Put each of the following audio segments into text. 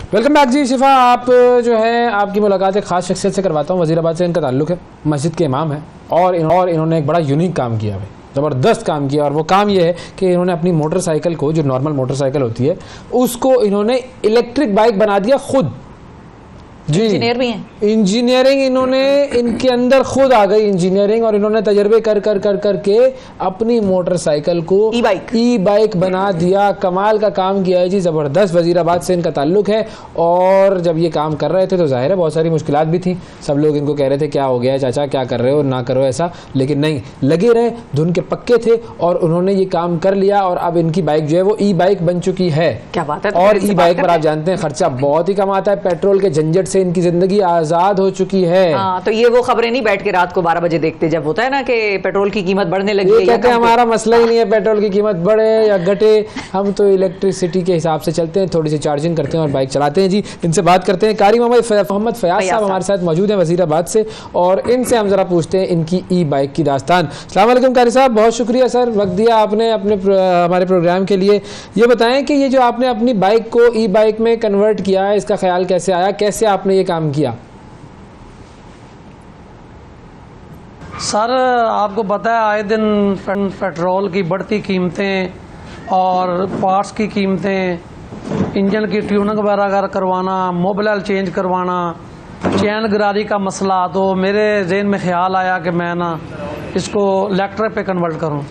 Welcome back जी। शिफा, आप जो है आपकी मुलाकात एक खास शख्सियत से करवाता हूँ। वजीराबाद से इनका ताल्लुक है, मस्जिद के इमाम है और इन्होंने एक बड़ा यूनिक काम किया भाई, ज़बरदस्त काम किया। और वो काम ये है कि इन्होंने अपनी मोटरसाइकिल को, जो नॉर्मल मोटरसाइकिल होती है, उसको इन्होंने इलेक्ट्रिक बाइक बना दिया खुद। जी, इंजीनियर भी हैं। इंजीनियरिंग इन्होंने, इनके अंदर खुद आ गई इंजीनियरिंग, और इन्होंने तजर्बे कर कर कर करके अपनी मोटरसाइकिल को ई बाइक बना दिया। कमाल का काम किया है जी, ज़बरदस्त। वजीराबाद से इनका ताल्लुक है और जब ये काम कर रहे थे तो जाहिर है बहुत सारी मुश्किलात भी थी। सब लोग इनको कह रहे थे क्या हो गया है चाचा, क्या कर रहे हो, ना करो ऐसा, लेकिन नहीं, लगे रहे, धुन के पक्के थे और उन्होंने ये काम कर लिया। और अब इनकी बाइक जो है वो ई बाइक बन चुकी है। क्या बात है। और ई बाइक पर आप जानते हैं खर्चा बहुत ही कम आता है, पेट्रोल के झंझट से इनकी जिंदगी आजाद हो चुकी है। हाँ, तो ये वो खबरें नहीं बैठ के रात को 12 बजे देखते जब होता है ना कि पेट्रोल की कीमत बढ़ने लगी है। कहते हैं हमारा मसला ही नहीं है पेट्रोल की कीमत बढ़े या घटे, हम तो इलेक्ट्रिसिटी के हिसाब से चलते हैं, थोड़ी सी चार्जिंग करते हैं और बाइक चलाते हैं। जी, इनसे बात करते हैं। कारी मोहम्मद फयाज साहब हमारे साथ मौजूद हैं वजीराबाद से, और इनसे हम जरा पूछते हैं इनकी ई बाइक की दास्तान। अस्सलाम वालेकुम कारी साहब, बहुत शुक्रिया सर, वक्त दिया आपने अपने हमारे प्रोग्राम के लिए। ये बताएं कि ये जो आपने अपनी बाइक को ई बाइक में कन्वर्ट किया है, इसका ख्याल कैसे आया, कैसे आपने ये काम किया? सर, आपको पता है आए दिन पेट्रोल की बढ़ती कीमतें और पार्ट्स की कीमतें, इंजन की ट्यूनिंग वगैरह अगर करवाना, मोबिल ऑयल चेंज करवाना, चैन गिरारी का मसला, तो मेरे जहन में ख्याल आया कि मैं ना इसको इलेक्ट्रिक पे कन्वर्ट करूं।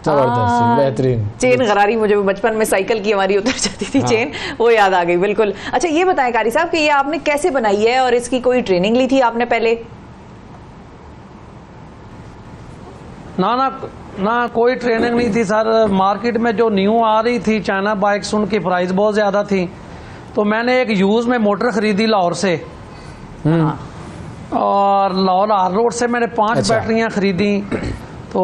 जबरदस्त, बेहतरीन। चेन गरारी, मुझे बचपन में साइकिल की हमारी उतर जाती थी चेन, वो याद आ गई बिल्कुल। अच्छा, ये बताएं कारी साहब कि ये आपने कैसे बनाई है और इसकी कोई ट्रेनिंग ली थी आपने पहले? ना कोई ट्रेनिंग नहीं थी सर। मार्केट में जो न्यू आ रही थी चाइना बाइक्स, उनकी प्राइस बहुत ज़्यादा थी, तो मैंने एक यूज़ में मोटर खरीदी लाहौर से, और लाहौर हार रोड से मैंने 5 बैटरियाँ खरीदी। तो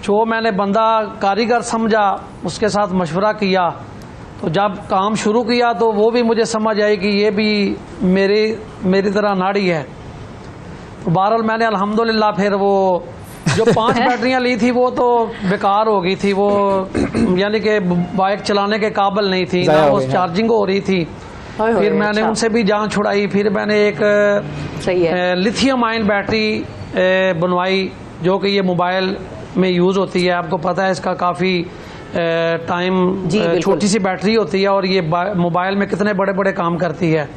जो मैंने बंदा कारीगर समझा, उसके साथ मशवरा किया, तो जब काम शुरू किया तो वो भी मुझे समझ आई कि ये भी मेरी तरह नाड़ी है। तो बहरहाल मैंने अल्हम्दुलिल्लाह फिर वो जो 5 बैटरियां ली थी वो तो बेकार हो गई थी, वो यानी कि बाइक चलाने के काबिल नहीं थी, ना वो चार्जिंग हो रही थी। फिर मैंने उनसे भी जान छुड़ाई। फिर मैंने एक लिथियम आयन बैटरी बनवाई, जो कि ये मोबाइल में यूज़ होती है। आपको पता है इसका काफ़ी टाइम, छोटी सी बैटरी होती है और ये मोबाइल में कितने बड़े बड़े काम करती है।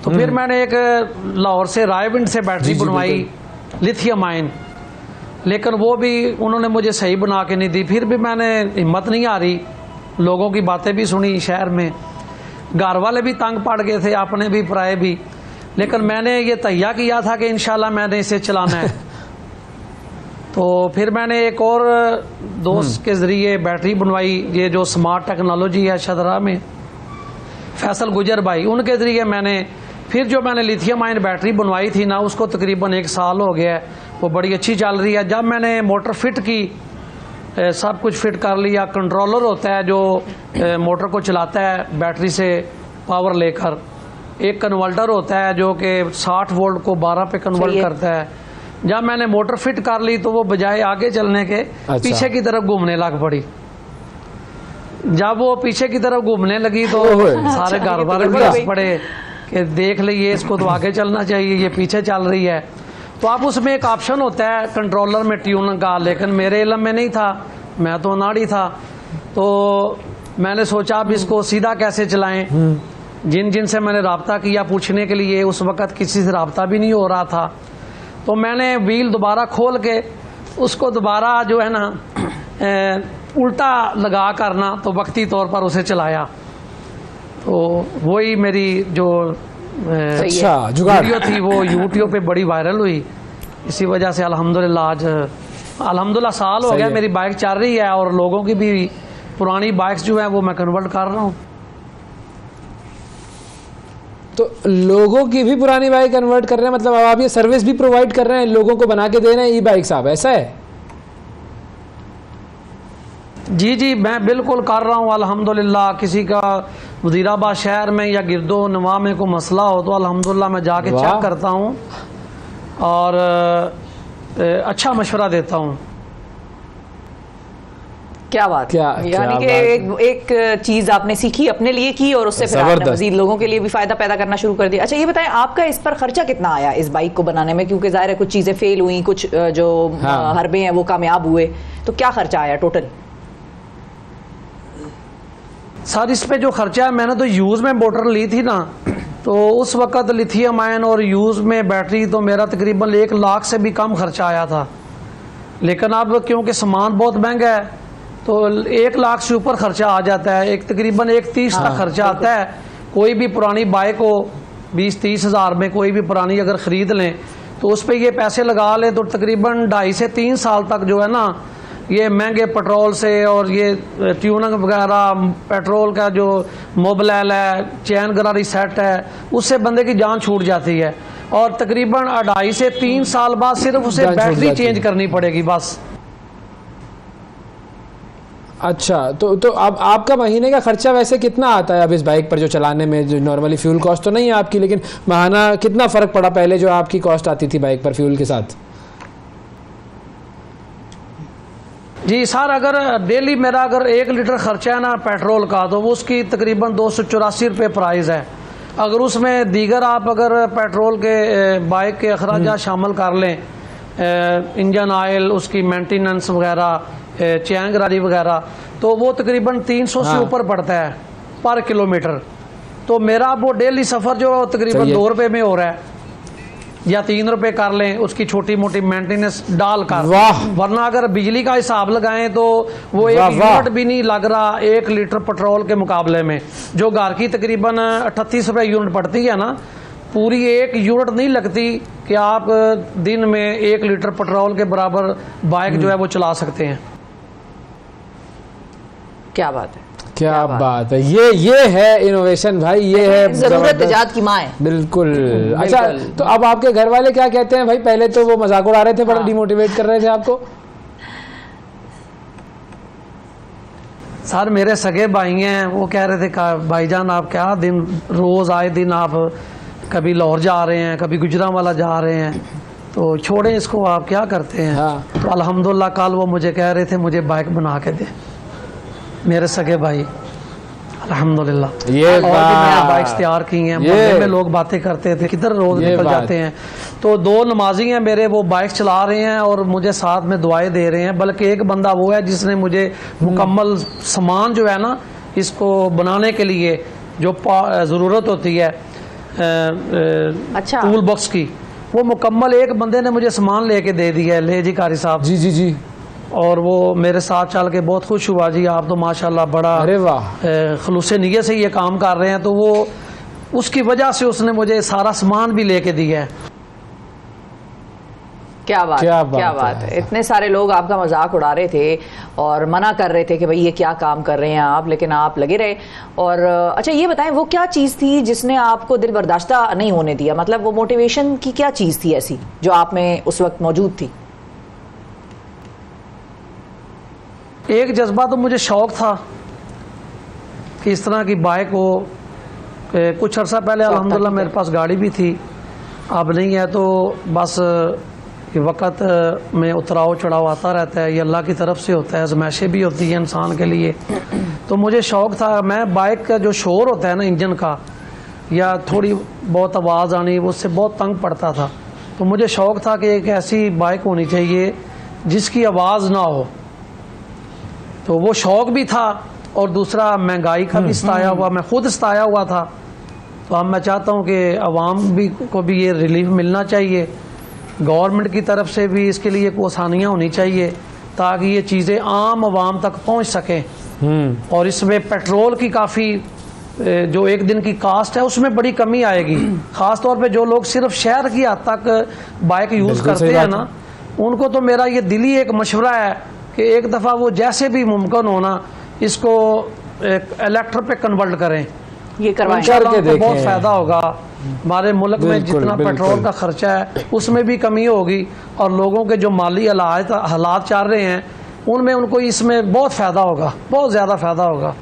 तो फिर मैंने एक लाहौर से रायविंड से बैटरी बनवाई लिथियम आयन, लेकिन वो भी उन्होंने मुझे सही बना के नहीं दी। फिर भी मैंने, हिम्मत नहीं आ रही, लोगों की बातें भी सुनी, शहर में घर वाले भी तंग पड़ गए थे, अपने भी पराए भी, लेकिन मैंने ये तैयार किया था कि इंशाल्लाह मैंने इसे चलाना है। तो फिर मैंने एक और दोस्त के ज़रिए बैटरी बनवाई, ये जो स्मार्ट टेक्नोलॉजी है शदरा में, फैसल गुजर भाई, उनके ज़रिए मैंने फिर जो मैंने लिथियम आयन बैटरी बनवाई थी ना, उसको तकरीबन 1 साल हो गया है, वो बड़ी अच्छी चल रही है। जब मैंने मोटर फिट की, सब कुछ फिट कर लिया, कंट्रोलर होता है जो मोटर को चलाता है बैटरी से पावर लेकर, एक कन्वर्टर होता है जो कि 60 वोल्ट को 12 पे कन्वर्ट करता है। जब मैंने मोटर फिट कर ली तो वो बजाय आगे चलने के पीछे की तरफ घूमने लग पड़ी। जब वो पीछे की तरफ घूमने लगी तो सारे घर वाले भी हंस पड़े कि देख लीजिए, इसको तो आगे चलना चाहिए, ये पीछे चल रही है। तो अब उसमें एक ऑप्शन होता है कंट्रोलर में ट्यूनिंग का, लेकिन मेरे इल्म में नहीं था, मैं तो अनाड़ी था। तो मैंने सोचा अब इसको सीधा कैसे चलाएं। जिन से मैंने रब्ता किया पूछने के लिए, उस वक़्त किसी से रब्ता भी नहीं हो रहा था। तो मैंने व्हील दोबारा खोल के उसको दोबारा जो है ना उल्टा लगा करना, तो वक्ती तौर पर उसे चलाया। तो वही मेरी जो वीडियो थी वो यूट्यूब पे बड़ी वायरल हुई। इसी वजह से अल्हम्दुलिल्लाह आज साल हो गया मेरी बाइक चल रही है, और लोगों की भी पुरानी बाइक्स जो है वो मैं कन्वर्ट कर रहा हूँ। तो लोगों की भी पुरानी बाइक कन्वर्ट कर रहे हैं, मतलब अब आप ये सर्विस भी प्रोवाइड कर रहे हैं, लोगों को बना के दे रहे हैं ई बाइक साहब, ऐसा है? जी, मैं बिल्कुल कर रहा हूँ अल्हम्दुलिल्लाह। किसी का वज़ीराबाद शहर में या गिरदो नवा में कोई मसला हो तो अल्हम्दुलिल्लाह मैं जाके चेक करता हूँ और अच्छा मशवरा देता हूँ। क्या बात, यानी कि एक चीज आपने सीखी, अपने लिए की, और उससे फिर आपने मजीद लोगों के लिए भी फायदा पैदा करना शुरू कर दिया। अच्छा ये बताएं, आपका इस पर खर्चा कितना आया इस बाइक को बनाने में, क्योंकि जाहिर है कुछ चीजें फेल हुई, कुछ जो हरबे हैं वो कामयाब हुए, तो क्या खर्चा आया टोटल? सर इस पे जो खर्चा है, मैंने तो यूज में मोटर ली थी ना, तो उस वक्त लिथियम आयन और यूज में बैटरी, तो मेरा तकरीबन 1 लाख से भी कम खर्चा आया था। लेकिन अब क्योंकि सामान बहुत महंगा है तो 1 लाख से ऊपर खर्चा आ जाता है, एक तकरीबन 1.30 तक खर्चा आता है। कोई भी पुरानी बाइक हो 20-30 हज़ार में कोई भी पुरानी अगर ख़रीद लें तो उस पर ये पैसे लगा लें तो तकरीबन 2.5 से 3 साल तक जो है ना, ये महंगे पेट्रोल से और ये ट्यूनिंग वगैरह, पेट्रोल का जो मोबिल है, चैन गरारी सेट है, उससे बंदे की जान छूट जाती है। और तकरीबन 2.5 से 3 साल बाद सिर्फ उसे बैटरी चेंज करनी पड़ेगी बस। अच्छा, तो अब आपका महीने का खर्चा वैसे कितना आता है अब इस बाइक पर जो चलाने में? जो नॉर्मली फ्यूल कॉस्ट तो नहीं है आपकी, लेकिन माहाना कितना फ़र्क पड़ा पहले जो आपकी कॉस्ट आती थी बाइक पर फ्यूल के साथ? जी सर, अगर डेली मेरा अगर 1 लीटर खर्चा है ना पेट्रोल का, तो वो उसकी तकरीबन 284 रुपये प्राइस है। अगर उसमें दीगर आप अगर पेट्रोल के बाइक के अखराजात शामिल कर लें, इंजन ऑयल, उसकी मेंटेनेंस वगैरह, चैन गरारी वगैरह, तो वो तकरीबन 300 से ऊपर पड़ता है पर किलोमीटर। तो मेरा वो डेली सफ़र जो तकरीबन 2 रुपये में हो रहा है, या 3 रुपये कर लें उसकी छोटी मोटी मेंटेनेंस डालकर। वरना अगर बिजली का हिसाब लगाएं तो वो 1 यूनिट भी नहीं लग रहा 1 लीटर पेट्रोल के मुकाबले में, जो घर की तकरीबन 38 रुपये यूनिट पड़ती है ना, पूरी 1 यूनिट नहीं लगती कि आप दिन में 1 लीटर पेट्रोल के बराबर बाइक जो है वो चला सकते हैं। क्या बात है, क्या बात है, ये है इनोवेशन भाई, ये है जरूरत इजाद की माँ है। बिल्कुल। अच्छा, तो अब आपके घर वाले क्या कहते हैं भाई? पहले तो वो मजाक उड़ा रहे थे, बड़ा डिमोटिवेट कर रहे थे आपको। सर मेरे सगे भाई हैं, वो कह रहे थे भाईजान आप क्या दिन रोज़ आए दिन आप कभी लाहौर जा रहे हैं, कभी गुजरांवाला जा रहे हैं, तो छोड़ें इसको, आप क्या करते हैं। तो अल्हम्दुलिल्लाह कल वो मुझे कह रहे थे मुझे बाइक बना के दे, मेरे सगे भाई, अल्हम्दुलिल्लाह। ये और भी नया बाइक्स तैयार की हैं। मोहल्ले में लोग बातें करते थे किधर रोज निकल जाते हैं, तो 2 नमाजी हैं मेरे, वो बाइक चला रहे हैं और मुझे साथ में दुआएं दे रहे हैं। बल्कि एक बंदा वो है जिसने मुझे मुकम्मल सामान जो है ना इसको बनाने के लिए जो ज़रूरत होती है अच्छा टूल बॉक्स की, वो मुकम्मल एक बंदे ने मुझे सामान लेके दे दिया है। ले जी कारी साहब। जी जी जी। और वो मेरे साथ चल के बहुत खुश हुआ। जी आप तो माशाल्लाह बड़ा, अरे वाह, खलूस नियत से ये काम कर रहे हैं। तो वो उसकी वजह से उसने मुझे सारा सामान भी लेके दिया है। क्या बात है। इतने सारे लोग आपका मजाक उड़ा रहे थे और मना कर रहे थे कि भाई ये क्या काम कर रहे हैं आप, लेकिन आप लगे रहे। और अच्छा ये बताएं, वो क्या चीज़ थी जिसने आपको दिल बर्दाश्ता नहीं होने दिया? मतलब वो मोटिवेशन की क्या चीज़ थी ऐसी जो आप में उस वक्त मौजूद थी? एक जज्बा तो मुझे शौक था कि इस तरह की बाइक हो। कुछ अर्सा पहले अल्हम्दुलिल्लाह मेरे पास गाड़ी भी थी, अब नहीं है। तो बस वक़्त में उतराव चढ़ाव आता रहता है, ये अल्लाह की तरफ से होता है, आज़माइशें भी होती हैं इंसान के लिए। तो मुझे शौक़ था, मैं बाइक का जो शोर होता है ना इंजन का, या थोड़ी बहुत आवाज़ आनी, उससे बहुत तंग पड़ता था। तो मुझे शौक़ था कि एक ऐसी बाइक होनी चाहिए जिसकी आवाज़ ना हो। तो वो शौक़ भी था, और दूसरा महंगाई का भी सताया हुआ, मैं खुद सताया हुआ था। तो अब मैं चाहता हूँ कि आवाम भी को भी ये रिलीफ मिलना चाहिए, गवर्नमेंट की तरफ से भी इसके लिए कोई आसानियाँ होनी चाहिए ताकि ये चीज़ें आम आवाम तक पहुँच सकें। और इसमें पेट्रोल की काफ़ी जो एक दिन की कास्ट है उसमें बड़ी कमी आएगी। ख़ास तौर पे जो लोग सिर्फ शहर की हद तक बाइक यूज़ करते हैं ना, उनको तो मेरा ये दिली एक मशवरा है कि एक दफ़ा वो जैसे भी मुमकिन होना इसको इलेक्ट्रिक पे कन्वर्ट करें। ये करवाएं, बहुत फ़ायदा होगा। हमारे मुल्क में जितना पेट्रोल का खर्चा है उसमें भी कमी होगी, और लोगों के जो माली हालात चल रहे हैं उनमें उनको इसमें बहुत फ़ायदा होगा, बहुत ज़्यादा फ़ायदा होगा।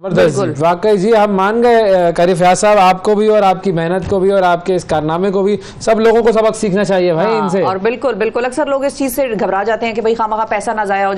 जबरदस्त जी, वाकई जी हम मान गए कारी फयाज साहब, आपको भी और आपकी मेहनत को भी और आपके इस कारनामे को भी सब लोगों को सबक सीखना चाहिए भाई इनसे। और बिल्कुल बिल्कुल, अक्सर लोग इस चीज से घबरा जाते हैं कि भाई खामखा पैसा ना जाया हो जाए।